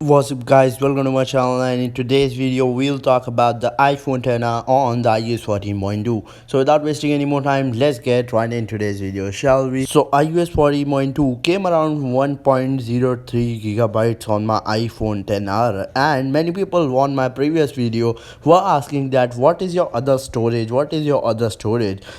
What's up guys, welcome to my channel, and in today's video we'll talk about the iPhone 10 on the iOS 14.2. So without wasting any more time, let's get right into today's video, shall we? So iOS 14.2 came around 1.03 gigabytes on my iPhone 10R, and many people on my previous video were asking that what is your other storage,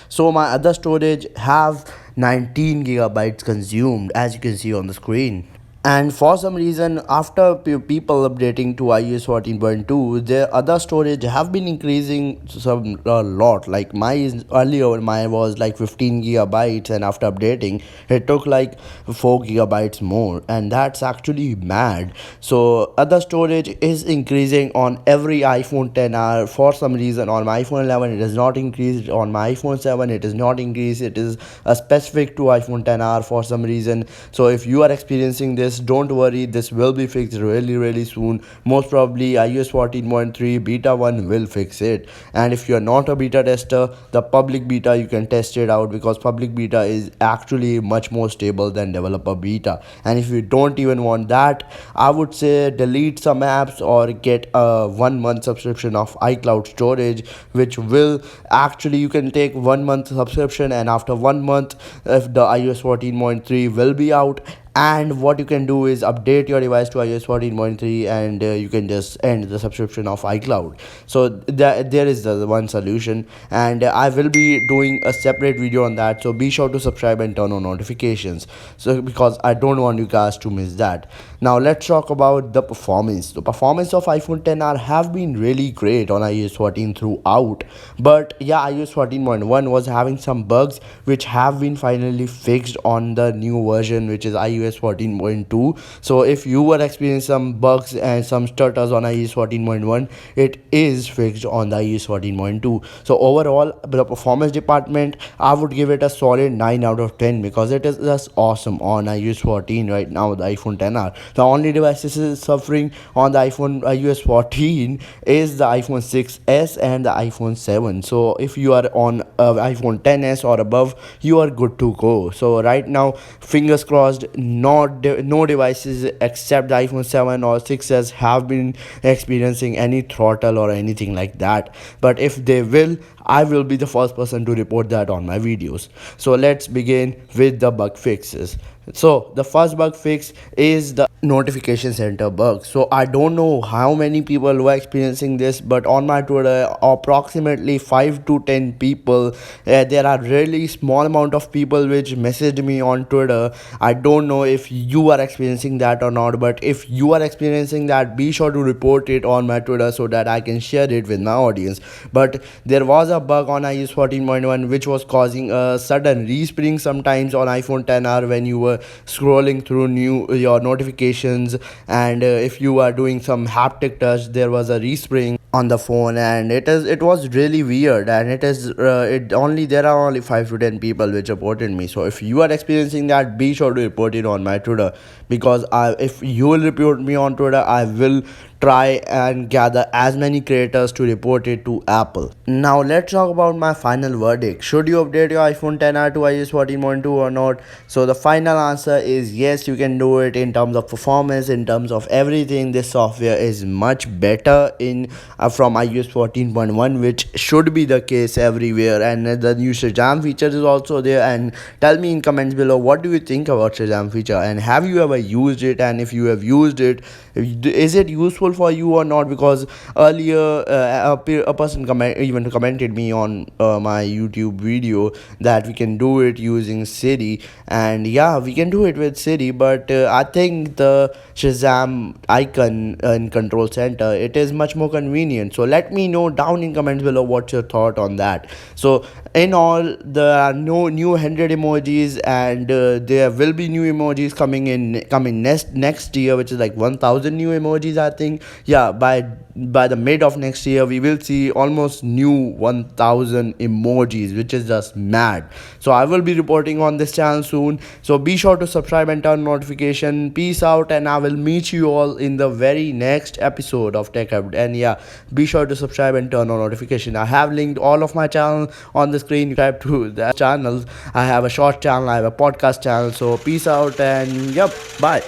So my other storage have 19 gigabytes consumed, as you can see on the screen. And for some reason, after people updating to iOS 14.2, their other storage have been increasing some a lot. Like earlier, mine was like 15 gigabytes, and after updating, it took like 4 gigabytes more, and that's actually mad. So other storage is increasing on every iPhone 10R. For some reason, on my iPhone 11, it is not increased. On my iPhone 7, it is not increased. It is specific to iPhone 10R for some reason. So if you are experiencing this, don't worry, this will be fixed really soon. Most probably iOS 14.3 beta 1 will fix it. And if you are not a beta tester, the public beta, you can test it out, because public beta is actually much more stable than developer beta. And if you don't even want that, I would say delete some apps or get a 1 month subscription of iCloud storage, which will actually, you can take 1 month subscription, and after 1 month, if the iOS 14.3 will be out, and what you can do is update your device to iOS 14.3, and you can just end the subscription of iCloud. So there is the one solution, and I will be doing a separate video on that, so be sure to subscribe and turn on notifications, so because I don't want you guys to miss that. Now let's talk about the performance. The performance of iPhone 10R have been really great on iOS 14 throughout, but yeah, iOS 14.1 was having some bugs which have been finally fixed on the new version, which is iOS 14.2. So if you were experiencing some bugs and some stutters on iOS 14.1, it is fixed on the iOS 14.2. So overall, the performance department, I would give it a solid 9 out of 10, because it is just awesome on iOS 14 right now, the iPhone 10R. The only devices is suffering on the iPhone iOS 14 is the iPhone 6s and the iPhone 7. So if you are on iPhone 10s or above, you are good to go. So right now, fingers crossed, no devices except the iPhone 7 or 6s have been experiencing any throttle or anything like that. But if they will, I will be the first person to report that on my videos. So let's begin with the bug fixes. So the first bug fix is the notification center bug. So I don't know how many people were experiencing this, but on my Twitter, approximately 5 to 10 people, there are really small amount of people which messaged me on Twitter. I don't know if you are experiencing that or not, but if you are experiencing that, be sure to report it on my Twitter so that I can share it with my audience. But there was a bug on iOS 14.1 which was causing a sudden respring sometimes on iPhone 10R when you were scrolling through your notifications, and if you are doing some haptic touch, there was a respring on the phone, and it was really weird. And there are only 5 to 10 people which reported me. So if you are experiencing that, be sure to report it on my Twitter, because if you will report me on Twitter, I will try and gather as many creators to report it to Apple. Now let's talk about my final verdict. Should you update your iPhone 10R to iOS 14.2 or not? So the final answer is yes, you can do it. In terms of performance, in terms of everything, this software is much better in from iOS 14.1, which should be the case everywhere. And the new Shazam feature is also there. And tell me in comments below, what do you think about Shazam feature, and have you ever used it? And if you have used it, is it useful for you or not? Because earlier a person even commented me on my YouTube video that we can do it using Siri, and yeah, we can do it with Siri, but I think the Shazam icon in control center, it is much more convenient. So let me know down in comments below what's your thought on that. So in all, there are no new 100 emojis, and there will be new emojis coming next year, which is like 1000 new emojis, I think. Yeah, by the mid of next year, we will see almost new 1000 emojis, which is just mad. So I will be reporting on this channel soon, so be sure to subscribe and turn notification. Peace out, and I will meet you all in the very next episode of Tech Update. And yeah, be sure to subscribe and turn on notification. I have linked all of my channel on the screen. Subscribe to the channels. I have a short channel, I have a podcast channel. So peace out, and yep, bye.